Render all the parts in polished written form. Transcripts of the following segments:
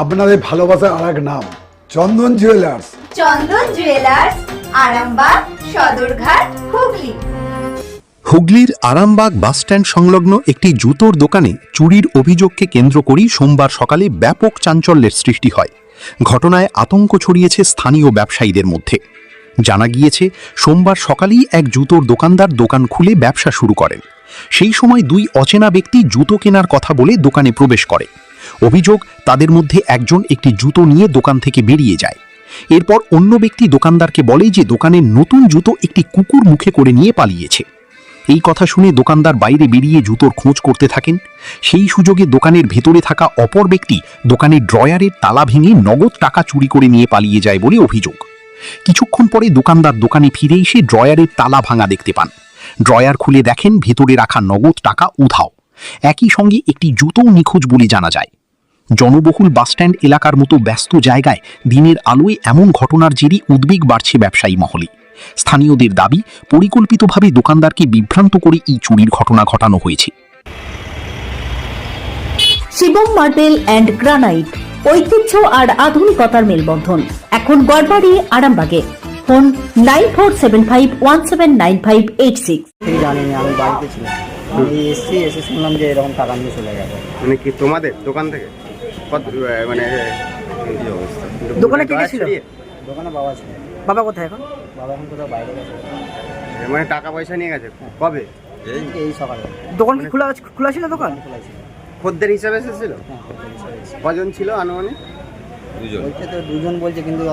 আপনাদের ভালোবাসার আর এক নাম চন্দন জুয়েলার্স। চন্দন জুয়েলার্স, আরামবাগ, সদরঘাট, হুগলি। হুগলির আরামবাগ বাসস্ট্যান্ড সংলগ্ন একটি জুতোর দোকানে চুরির অভিযোগকে কেন্দ্র করেই সোমবার সকালে ব্যাপক চাঞ্চল্যের সৃষ্টি হয়। ঘটনায় আতঙ্ক ছড়িয়েছে স্থানীয় ব্যবসায়ীদের মধ্যে। জানা গিয়েছে, সোমবার সকালেই এক জুতোর দোকানদার দোকান খুলে ব্যবসা শুরু করেন। সেই সময় দুই অচেনা ব্যক্তি জুতো কেনার কথা বলে দোকানে প্রবেশ করে। অভিযোগ, তাদের মধ্যে একজন একটি জুতো নিয়ে দোকান থেকে বেরিয়ে যায়। এরপর অন্য ব্যক্তি দোকানদারকে বলে যে দোকানের নতুন জুতো একটি কুকুর মুখে করে নিয়ে পালিয়েছে। এই কথা শুনে দোকানদার বাইরে বেরিয়ে জুতোর খোঁজ করতে থাকেন। সেই সুযোগে দোকানের ভেতরে থাকা অপর ব্যক্তি দোকানের ড্রয়ারের তালা ভেঙে নগদ টাকা চুরি করে নিয়ে পালিয়ে যায় বলে অভিযোগ। কিছুক্ষণ পরে দোকানদার দোকানে ফিরে এসে ড্রয়ারের তালা ভাঙা দেখতে পান। ড্রয়ার খুলে দেখেন ভেতরে রাখা নগদ টাকা উধাও। একই সঙ্গে একটি জুতোও নিখোঁজ বলে জানা যায়। জনবহুল বাসস্ট্যান্ড এলাকার মতো ব্যস্ত জায়গায় দিনের আলোয় এমন ঘটনার জেরে উদ্বেগ বাড়ছে ব্যবসায়ী মহলে। স্থানীয়দের দাবি, পরিকল্পিতভাবে দোকানদারকে বিভ্রান্ত করে এই চুরির ঘটনা ঘটানো হয়েছে। শিবম মার্বেল অ্যান্ড গ্রানাইট, ঐতিহ্য আর আধুনিকতার মেলবন্ধন, এখন গড়বাড়ি, আরামবাগে। ফোন 9475179586। জানিনি, আমি বাড়িতে ছিলাম। আমি এসে শুনলাম যে এরকম টাকা নিয়ে চলে গেল। মানে কি তোমাদের দোকান থেকে কত মানে এই অবস্থা? দোকানে কে কে ছিল? দোকানে বাবা ছিল। বাবা কোথায় এখন? বাবা এখন কোথাও বাইরে গেছে। মানে টাকা পয়সা নিয়ে গেছে কবে? এই সকালে। দোকান কি খোলা ছিল? দোকান খোলা ছিল। খদ্দের হিসাবে এসেছিল? হ্যাঁ, খদ্দের হিসেবে এসেছিল। কজন ছিল আনুমানিক? বলছে তো দুজন বলছে, কিন্তু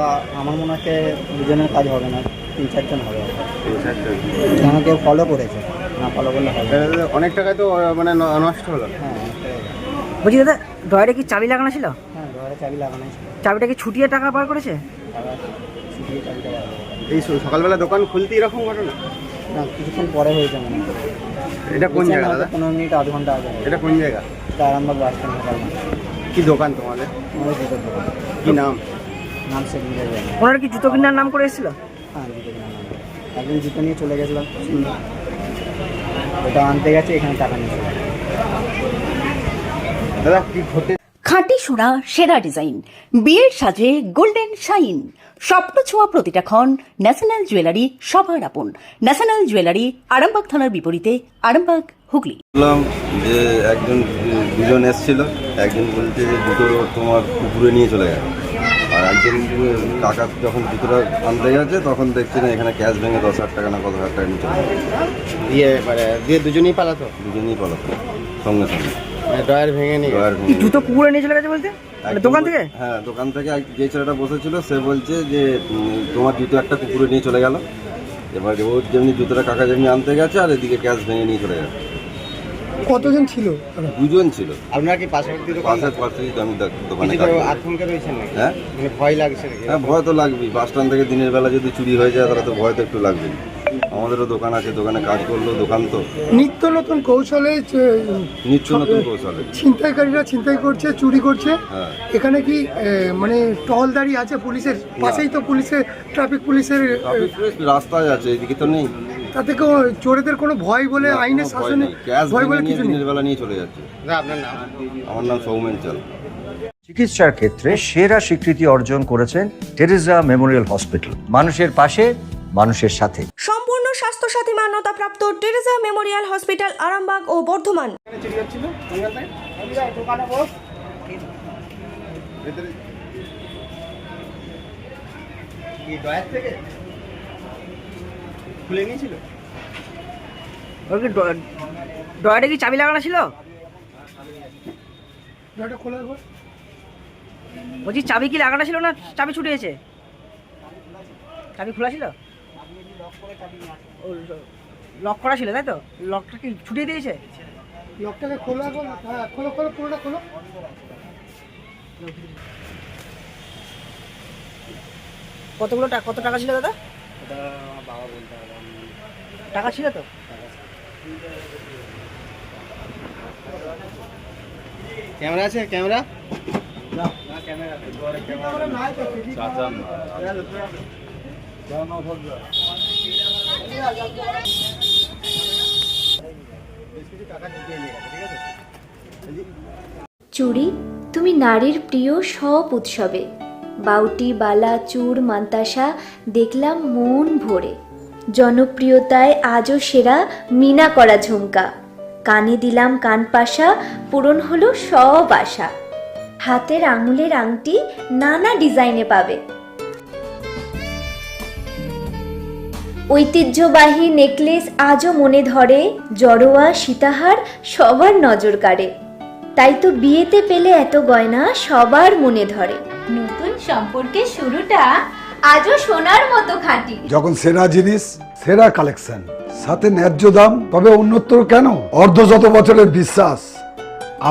আমার মনে হচ্ছে দুজনের কাজ হবে না, 3-4 জন হবে। 3-4 জন। কেন কেউ ফলো করেছে, না ফলো করলে হবে। তাহলে অনেক টাকায় তো মানে নষ্ট হলো। হ্যাঁ, অনেক টাকা গেছে। বলছি দাদা, ড্রয়ারে কি চাবি লাগানো ছিল? হ্যাঁ, ঘরে চাবি লাগানো ছিল। চাবিটা কি ছুটিয়ে টাকা বার করেছে? টাকা ছুটিয়ে চাবিটা বার করে। এই সকালবেলা দোকান খুলতে এরকম ঘটনা? না, কিছুক্ষণ পরে হয়েছে মনে হয়। এটা কোন জায়গা দাদা? 15 মিনিট, আধ ঘন্টা আগে। এটা কোন জায়গা? এটা আরামবাগ বাস স্ট্যান্ড সকাল মাঠে। কি দোকান তোমাদের? আমাদের জুতোর দোকান। কি নাম? নাম সেদিন যাবে। ওনারা কি জুতো কেনার নাম করে এসেছিল? হ্যাঁ, জুতো কেনার নাম। একদিন জুতো নিয়ে চলে গেছিলাম, ওটা আনতে গেছে, এখানে টাকা নিয়ে চলে গেছে। দাদা কি ঘটে? খাঁটি সোনা, সেরা ডিজাইন, বিয়ের সাজে গোল্ডেন শাইন, স্বপ্ন ছোঁয়া প্রতিটা ক্ষণ। ন্যাশনাল জুয়েলারি, সবার আপন। ন্যাশনাল জুয়েলারি, আরামবাগ থানার বিপরীতে, আরামবাগ, হুগলি। বললাম যে দুজন এসেছিল, একজন বলছে যে জুতো তোমার কুকুরে নিয়ে চলে গেল, আর একজন কাকা যখন জুতোটা আনতে গেছে তখন দেখছি না এখানে ক্যাশ ভেঙে 10,000 টাকা না কত হাজার টাকা নিয়ে চলে গেছে। দিয়ে দুজনেই পালাতো? দুজনেই পালাতো সঙ্গে সঙ্গে। ড্রয়ার ভেঙে নিয়ে? ড্রয়ার কি ভেঙে জুতো কুকুরে নিয়ে চলে গেছে বলতে? দোকান থেকে? হ্যাঁ, দোকান থেকে যে ছেলেটা বসেছিল সে বলছে যে তোমার জুতো একটা কুকুরে নিয়ে চলে গেল। এবার ওর যেমনি জুতোটা কাকা যেমনি আনতে গেছে, আর এদিকে ক্যাশ ভেঙে নিয়ে চলে গেছে। কতজন ছিল? দুজন ছিল। আপনারা কি পাশাপাশি দোকান? পাশেই আমি দোকানে কিছু কাজ করি। আতঙ্কে রয়েছেন নাকি? হ্যাঁ, মানে ভয় লাগছে নাকি? হ্যাঁ, ভয় তো লাগবেই। বাস স্ট্যান্ড থেকে দিনের বেলা যদি চুরি হয়ে যায় তাহলে তো ভয় তো একটু লাগবেই। আমাদেরও দোকান আছে, দোকানে কাজ করলো, দোকান তো নিত্য নতুন কৌশলে নিত্য নতুন কৌশলে ছিনতাইকারীরা ছিনতাই করছে, চুরি করছে। হ্যাঁ। এখানে কি মানে টহলদারি আছে পুলিশের? পাশেই তো পুলিশের, ট্রাফিক পুলিশের ট্রাফিক পুলিশ রাস্তায় আছে, এদিকে তো নেই। তাতে চোরেদের কোনো ভয় বলে আইনের শাসনে ক্যাশ ভয় বলে নিয়ে কিছু নেই। দিনের বেলা নিয়ে চলে যাচ্ছে। আপনার নাম? আমার নাম সৌমেন চাল। চিকিৎসার ক্ষেত্রে সেরা স্বীকৃতি অর্জন করেছেন টেরেসা মেমোরিয়াল হসপিটাল। মানুষের পাশে, মানুষের সাথে। সম্পূর্ণ স্বাস্থ্যসাথী মান্যতাপ্রাপ্ত টেরেসা মেমোরিয়াল হসপিটাল, আরামবাগ ও বর্ধমান। খুলে নিয়েছিল? ড্রয়ারে কি চাবি লাগানো ছিল? বলছি চাবি কি লাগানো ছিল না চাবি ছুটিয়েছে? চাবি খোলা ছিল? লক করা ছিল, তাই তো? লকটা কি ছুটিয়ে দিয়েছে? লোকটাকে খোলা, হ্যাঁ খোলো খোলো, পুরোটা খোলো। কত টাকা ছিল দাদা? ওটা আমার বাবা বলতে হবে। টাকা ছিল তো? ক্যামেরা আছে? ক্যামেরা? চুরি, তুমি নারীর প্রিয় সব উৎসবে, বাউটি, বালা, চূড়, মান্তাসা দেখলাম মন ভরে। জনপ্রিয়তায় আজও সেরা মিনা করা ঝুমকা, কানে দিলাম কানপাশা, পূরণ হলো সব আশা। হাতের আঙুলের আংটি নানা ডিজাইনে পাবে, ঐতিহ্যবাহী নেকলেস আজও মনে ধরে, জড়োয়া, সীতাহার সবার নজর কাড়ে। তাই তো বিয়েতে পেলে এত গয়না সবার মনে ধরে। নতুন সম্পর্কের শুরুটা আজও সোনার মতো খাঁটি। যখন সেরা জিনিস, সেরা কালেকশন, সাথে ন্যায্য দাম, তবে উন্নতর কেন? অর্ধশত বছরের বিশ্বাস,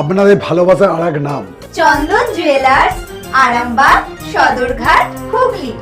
আপনাদের ভালোবাসার আর এক নাম চন্দন জুয়েলার্স, আরামবাগ, সদরঘাট, হুগলি।